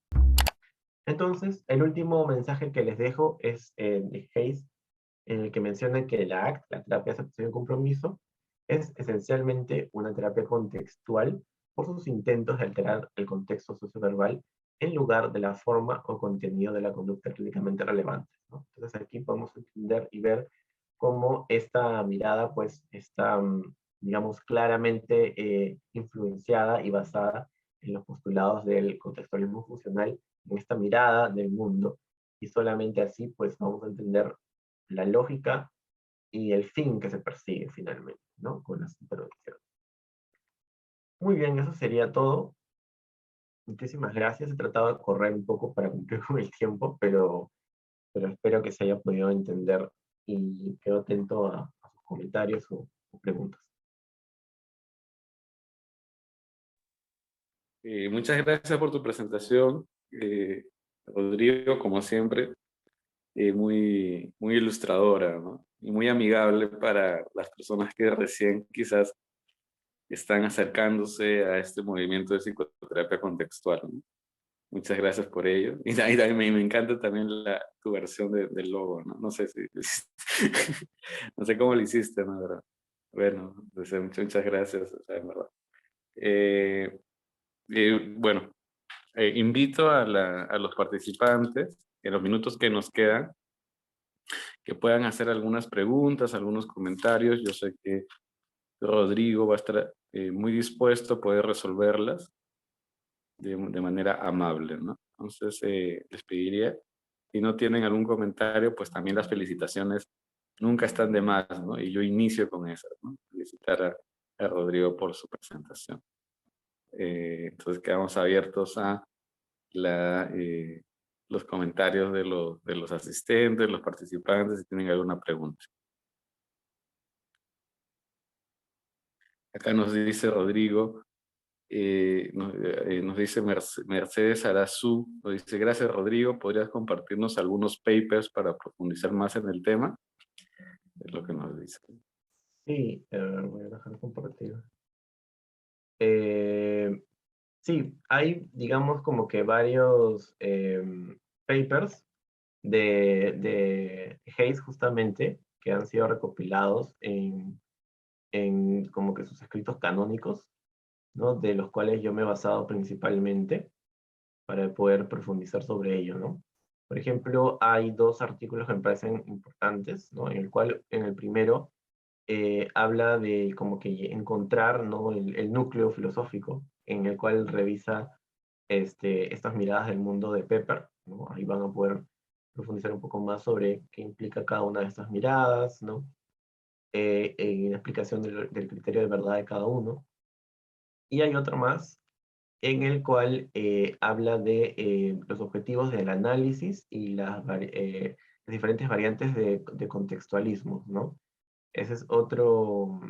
Entonces, el último mensaje que les dejo es de Hayes, en el que menciona que la ACT, la terapia de aceptación y compromiso, es esencialmente una terapia contextual por sus intentos de alterar el contexto socioverbal en lugar de la forma o contenido de la conducta clínicamente relevante, ¿no? Entonces aquí podemos entender y ver cómo esta mirada pues está, digamos, claramente influenciada y basada en los postulados del contextualismo funcional, en esta mirada del mundo, y solamente así pues vamos a entender la lógica y el fin que se persigue finalmente, ¿no? Con las intervenciones. Muy bien, eso sería todo. Muchísimas gracias. He tratado de correr un poco para cumplir con el tiempo, pero espero que se haya podido entender y quedo atento a sus comentarios o preguntas. Muchas gracias por tu presentación, Rodrigo, como siempre, muy ilustradora, ¿no? Y muy amigable para las personas que recién quizás están acercándose a este movimiento de psicoterapia contextual, ¿no? Muchas gracias por ello. Y también me encanta también tu versión del logo, ¿no? No sé si, no sé cómo lo hiciste, ¿no? Pero, bueno, pues, muchas gracias, o sea, en verdad. Eh, bueno, invito a los participantes, en los minutos que nos quedan, que puedan hacer algunas preguntas, algunos comentarios. Yo sé que Rodrigo va a estar muy dispuesto a poder resolverlas de manera amable, ¿no? Entonces, les pediría, si no tienen algún comentario, pues también las felicitaciones nunca están de más, ¿no? Y yo inicio con esas, ¿no? Felicitar a Rodrigo por su presentación. Entonces, quedamos abiertos a los comentarios de los asistentes, los participantes, si tienen alguna pregunta. Acá nos dice Rodrigo, nos dice Mercedes Arazú, nos dice, gracias Rodrigo, ¿podrías compartirnos algunos papers para profundizar más en el tema? Es lo que nos dice. Sí, voy a dejar compartir. Eh, sí, hay, digamos, como que varios papers de Hayes justamente, que han sido recopilados en como que sus escritos canónicos. ¿no? De los cuales yo me he basado principalmente para poder profundizar sobre ello, ¿no? Por ejemplo, hay dos artículos que me parecen importantes, ¿no? En el primero habla de como que encontrar, ¿no? El núcleo filosófico en el cual revisa estas miradas del mundo de Pepper, ¿no? Ahí van a poder profundizar un poco más sobre qué implica cada una de estas miradas, ¿no? En la explicación del criterio de verdad de cada uno. Y hay otro más en el cual habla de los objetivos del análisis y las diferentes variantes de contextualismo, ¿no? Ese es otro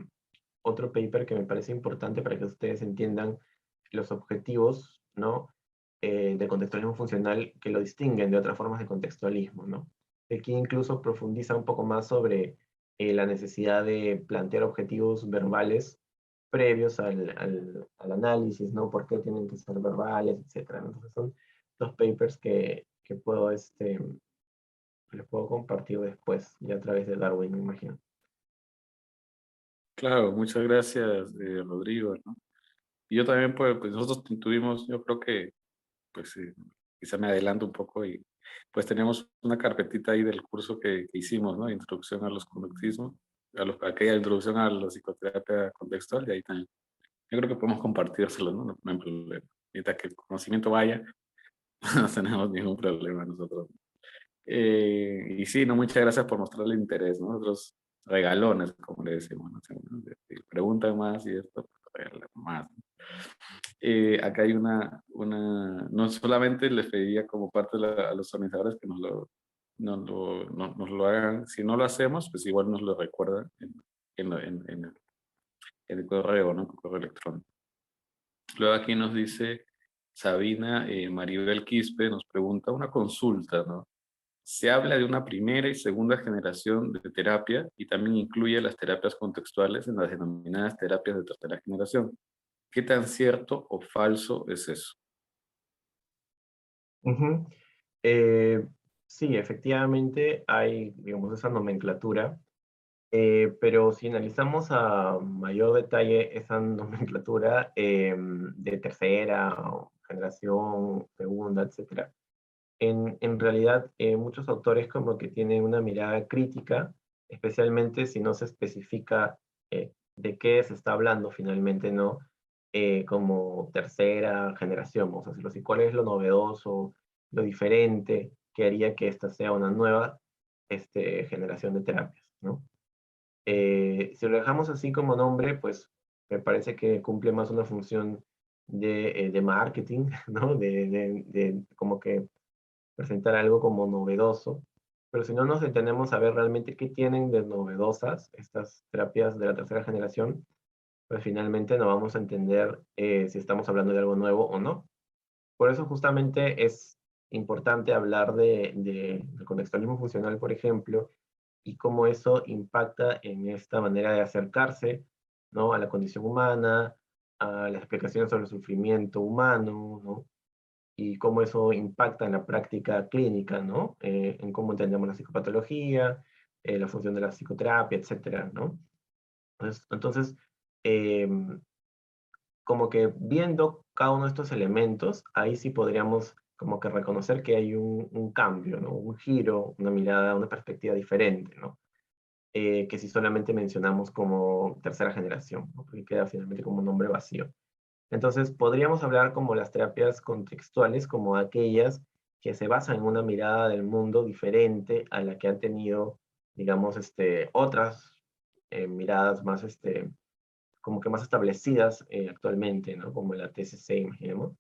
paper que me parece importante para que ustedes entiendan los objetivos, ¿no? Del contextualismo funcional que lo distinguen de otras formas de contextualismo, ¿no? Aquí incluso profundiza un poco más sobre la necesidad de plantear objetivos verbales previos al análisis, ¿no? ¿Por qué tienen que ser verbales, etcétera? Entonces son dos papers que puedo, les puedo compartir después, ya a través de Darwin, me imagino. Claro, muchas gracias, Rodrigo, ¿no? Y yo también, pues nosotros tuvimos, yo creo que, pues quizá me adelanto un poco y pues tenemos una carpetita ahí del curso que hicimos, ¿no? Introducción a los conductismos, aquella introducción a la psicoterapia contextual, y ahí también. Yo creo que podemos compartírselo, ¿no? No hay problema. Mientras que el conocimiento vaya, no tenemos ningún problema nosotros. Y sí, no, muchas gracias por mostrarle interés, ¿no? Nosotros regalones, como le decimos, ¿no? Si preguntan más y esto, pues, regalan más. Acá hay no solamente les pediría como parte a los organizadores que nos lo hagan, si no lo hacemos, pues igual nos lo recuerdan en el correo, ¿no? El correo electrónico. Luego aquí nos dice Sabina Maribel Quispe, nos pregunta una consulta, ¿no? Se habla de una primera y segunda generación de terapia y también incluye las terapias contextuales en las denominadas terapias de tercera generación. ¿Qué tan cierto o falso es eso? Ujú. Eh, sí, efectivamente hay, digamos, esa nomenclatura, pero si analizamos a mayor detalle esa nomenclatura de tercera generación, segunda, etcétera, en realidad muchos autores como que tienen una mirada crítica, especialmente si no se especifica de qué se está hablando finalmente, ¿no? Como tercera generación, o sea, si cuál es lo novedoso, lo diferente que haría que esta sea una nueva generación de terapias, ¿no? Si lo dejamos así como nombre, pues me parece que cumple más una función de marketing, ¿no? De como que presentar algo como novedoso, pero si no nos detenemos a ver realmente qué tienen de novedosas estas terapias de la tercera generación, pues finalmente no vamos a entender si estamos hablando de algo nuevo o no. Por eso justamente es importante hablar del contextualismo funcional, por ejemplo, y cómo eso impacta en esta manera de acercarse, ¿no? A la condición humana, a las explicaciones sobre el sufrimiento humano, ¿no? Y cómo eso impacta en la práctica clínica, ¿no? En cómo entendemos la psicopatología, la función de la psicoterapia, etcétera, ¿no? Entonces como que viendo cada uno de estos elementos, ahí sí podríamos como que reconocer que hay un cambio, ¿no? Un giro, una mirada, una perspectiva diferente, ¿no? Que si solamente mencionamos como tercera generación, ¿no? Porque queda finalmente como un nombre vacío. Entonces, podríamos hablar como las terapias contextuales, como aquellas que se basan en una mirada del mundo diferente a la que han tenido, digamos, otras miradas más, como que más establecidas actualmente, ¿no? Como la TCC, imaginemos.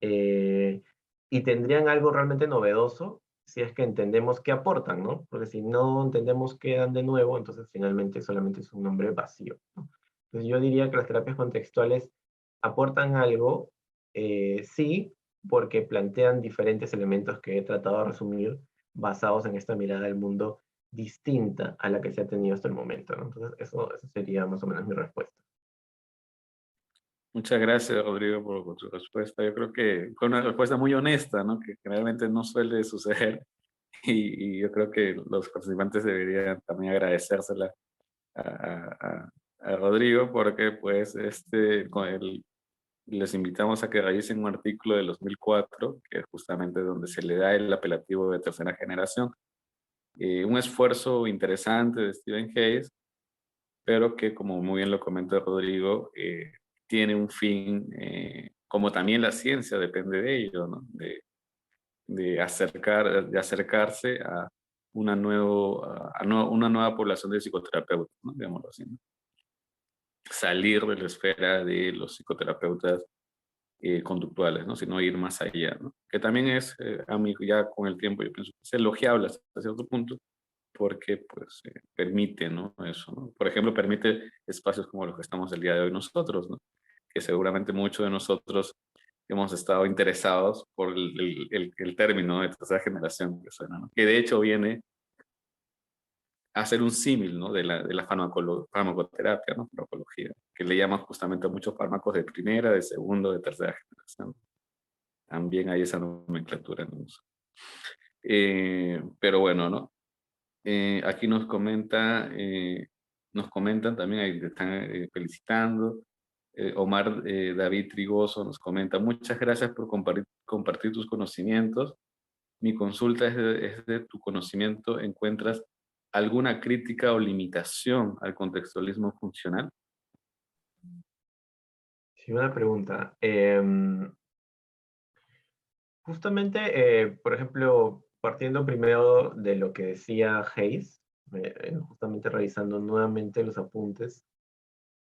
Eh, y tendrían algo realmente novedoso si es que entendemos qué aportan, ¿no? Porque si no entendemos qué dan de nuevo, entonces finalmente solamente es un nombre vacío, ¿no? Entonces yo diría que las terapias contextuales aportan algo, sí, porque plantean diferentes elementos que he tratado de resumir basados en esta mirada del mundo distinta a la que se ha tenido hasta el momento, ¿no? Entonces eso sería más o menos mi respuesta. Muchas gracias, Rodrigo, por tu respuesta. Yo creo que fue una respuesta muy honesta, ¿no? Que generalmente no suele suceder. Y yo creo que los participantes deberían también agradecérsela a, a- a Rodrigo porque pues les invitamos a que revisen un artículo del 2004, que es justamente donde se le da el apelativo de tercera generación. Un esfuerzo interesante de Stephen Hayes, pero que, como muy bien lo comenta Rodrigo, tiene un fin, como también la ciencia depende de ello, ¿no? De acercarse a una nueva población de psicoterapeutas, ¿no? Digámoslo así, ¿no? Salir de la esfera de los psicoterapeutas conductuales, ¿no? Sino ir más allá, ¿no? Que también es, a mí ya con el tiempo, yo pienso que es elogiable hasta cierto punto, porque pues permite, ¿no? Eso, ¿no? Por ejemplo, permite espacios como los que estamos el día de hoy nosotros, ¿no? Que seguramente muchos de nosotros hemos estado interesados por el término de tercera generación que suena, ¿no? Que de hecho viene a hacer un símil, ¿no? De la farmacoterapia, ¿no? Farmacología, que le llaman justamente a muchos fármacos de primera, de segunda, de tercera generación. También hay esa nomenclatura en uso. Pero bueno, ¿no? Aquí nos comentan también, ahí te están felicitando. Omar David Trigoso nos comenta: muchas gracias por compartir tus conocimientos. Mi consulta es de tu conocimiento, ¿encuentras alguna crítica o limitación al contextualismo funcional? Sí, una pregunta. Justamente, por ejemplo, partiendo primero de lo que decía Hayes, justamente revisando nuevamente los apuntes,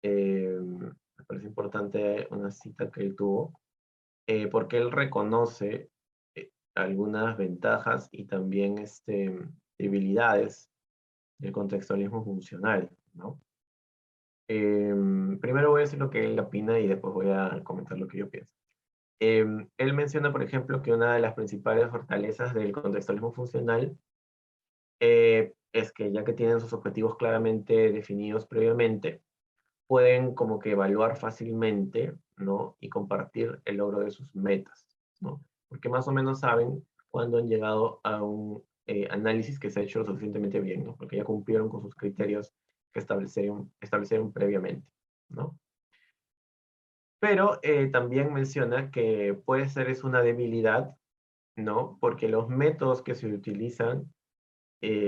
me parece importante una cita que él tuvo, porque él reconoce algunas ventajas y también debilidades del contextualismo funcional, ¿no? Primero voy a decir lo que él opina y después voy a comentar lo que yo pienso. Él menciona, por ejemplo, que una de las principales fortalezas del contextualismo funcional es que ya que tienen sus objetivos claramente definidos previamente, pueden como que evaluar fácilmente, ¿no? Y compartir el logro de sus metas, ¿no? Porque más o menos saben cuándo han llegado a un análisis que se ha hecho lo suficientemente bien, ¿no? Porque ya cumplieron con sus criterios que establecieron previamente, ¿no? Pero también menciona que puede ser es una debilidad, ¿no? Porque los métodos que se utilizan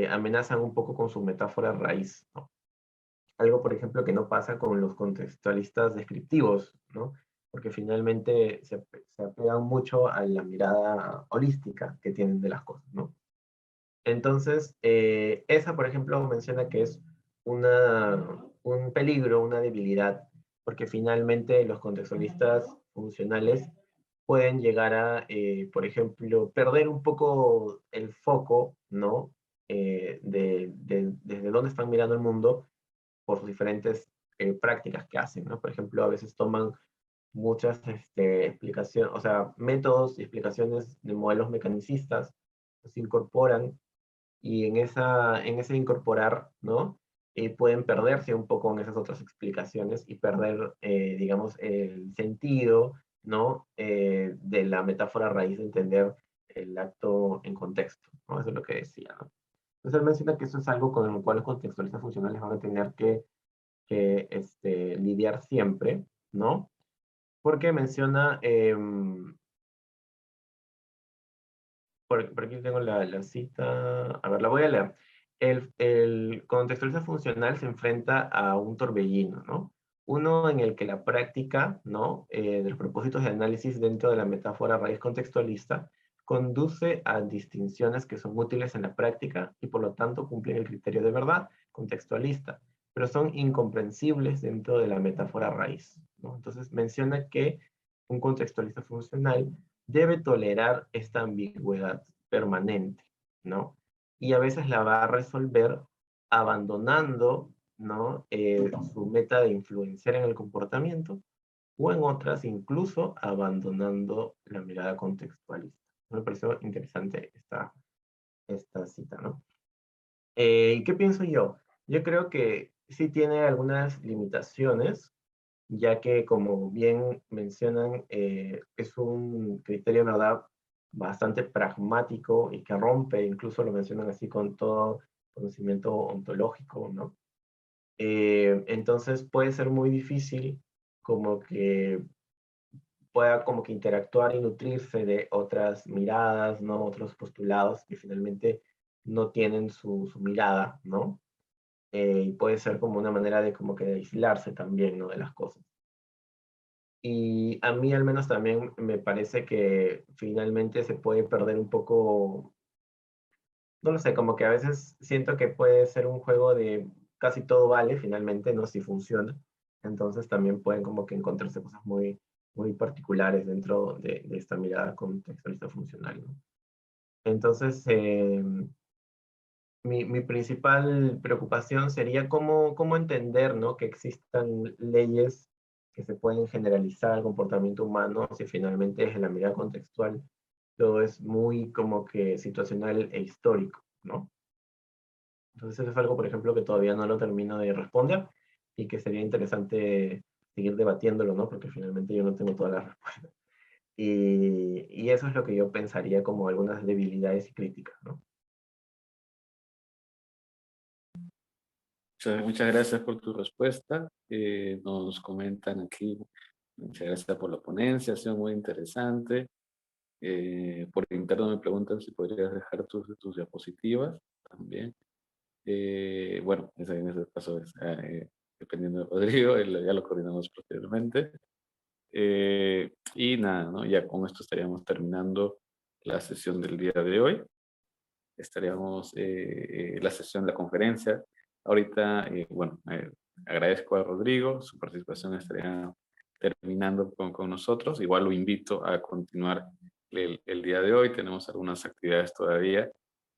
amenazan un poco con su metáfora raíz, ¿no? Algo, por ejemplo, que no pasa con los contextualistas descriptivos, ¿no? Porque finalmente se apegan mucho a la mirada holística que tienen de las cosas, ¿no? Entonces, esa, por ejemplo, menciona que es un peligro, una debilidad, porque finalmente los contextualistas funcionales pueden llegar a, por ejemplo, perder un poco el foco, ¿no? Desde dónde están mirando el mundo por sus diferentes prácticas que hacen, ¿no? Por ejemplo, a veces toman muchas explicaciones, o sea, métodos y explicaciones de modelos mecanicistas, los incorporan y en ese incorporar, ¿no? Pueden perderse un poco en esas otras explicaciones y perder, digamos, el sentido, ¿no? De la metáfora raíz de entender el acto en contexto, ¿no? Eso es lo que decía, ¿no? Entonces él menciona que eso es algo con el cual los contextualistas funcionales van a tener que lidiar siempre, ¿no? Porque menciona, por aquí tengo la cita, a ver, la voy a leer. El contextualista funcional se enfrenta a un torbellino, ¿no? Uno en el que la práctica, ¿no? De los propósitos de análisis dentro de la metáfora raíz contextualista conduce a distinciones que son útiles en la práctica y por lo tanto cumplen el criterio de verdad contextualista, pero son incomprensibles dentro de la metáfora raíz, ¿no? Entonces menciona que un contextualista funcional debe tolerar esta ambigüedad permanente, ¿no? Y a veces la va a resolver abandonando, ¿no? Su meta de influenciar en el comportamiento o en otras incluso abandonando la mirada contextualista. Me pareció interesante esta cita, ¿no? ¿Y qué pienso yo? Yo creo que sí tiene algunas limitaciones, ya que como bien mencionan, es un criterio, ¿verdad?, bastante pragmático y que rompe, incluso lo mencionan así, con todo conocimiento ontológico, ¿no? Entonces puede ser muy difícil como que pueda como que interactuar y nutrirse de otras miradas, ¿no? Otros postulados que finalmente no tienen su mirada, ¿no? Y puede ser como una manera de como que de aislarse también, ¿no? De las cosas. Y a mí al menos también me parece que finalmente se puede perder un poco, no lo sé, como que a veces siento que puede ser un juego de casi todo vale finalmente, ¿no? Si funciona. Entonces también pueden como que encontrarse cosas muy, muy particulares dentro de esta mirada contextualista funcional, ¿no? Entonces, mi principal preocupación sería cómo entender, ¿no? Que existan leyes que se pueden generalizar al comportamiento humano si finalmente desde la mirada contextual todo es muy como que situacional e histórico, ¿no? Entonces eso es algo, por ejemplo, que todavía no lo termino de responder y que sería interesante seguir debatiéndolo, ¿no? Porque finalmente yo no tengo todas las respuestas. Y eso es lo que yo pensaría como algunas debilidades y críticas, ¿no? Muchas gracias por tu respuesta. Nos comentan aquí, muchas gracias por la ponencia, ha sido muy interesante. Por interno me preguntan si podrías dejar tus diapositivas también. Bueno, en ese caso es dependiendo de Rodrigo, ya lo coordinamos posteriormente. Y nada, ¿no? Ya con esto estaríamos terminando la sesión del día de hoy. Estaríamos la sesión, la conferencia. Ahorita, bueno, agradezco a Rodrigo, su participación estaría terminando con nosotros. Igual lo invito a continuar el día de hoy. Tenemos algunas actividades todavía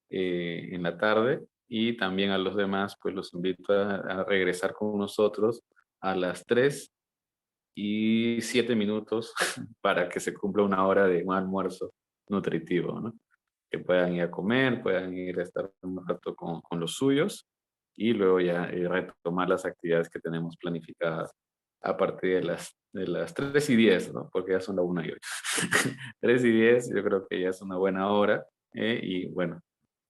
en la tarde y también a los demás, pues los invito a regresar con nosotros a las 3:07 para que se cumpla una hora de un almuerzo nutritivo, ¿no? Que puedan ir a comer, puedan ir a estar un rato con los suyos y luego ya retomar las actividades que tenemos planificadas a partir de las 3:10, ¿no? Porque ya son las 1:08. 3:10 yo creo que ya es una buena hora. Y bueno,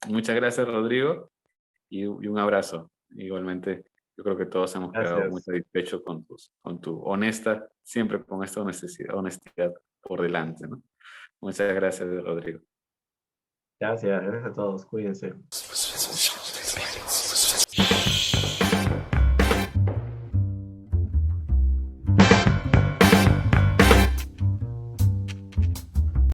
muchas gracias, Rodrigo, y un abrazo. Igualmente, yo creo que todos hemos quedado muy Gracias. satisfechos con tu honesta, siempre con esta honestidad por delante, ¿no? Muchas gracias, Rodrigo. Gracias, gracias a todos. Cuídense.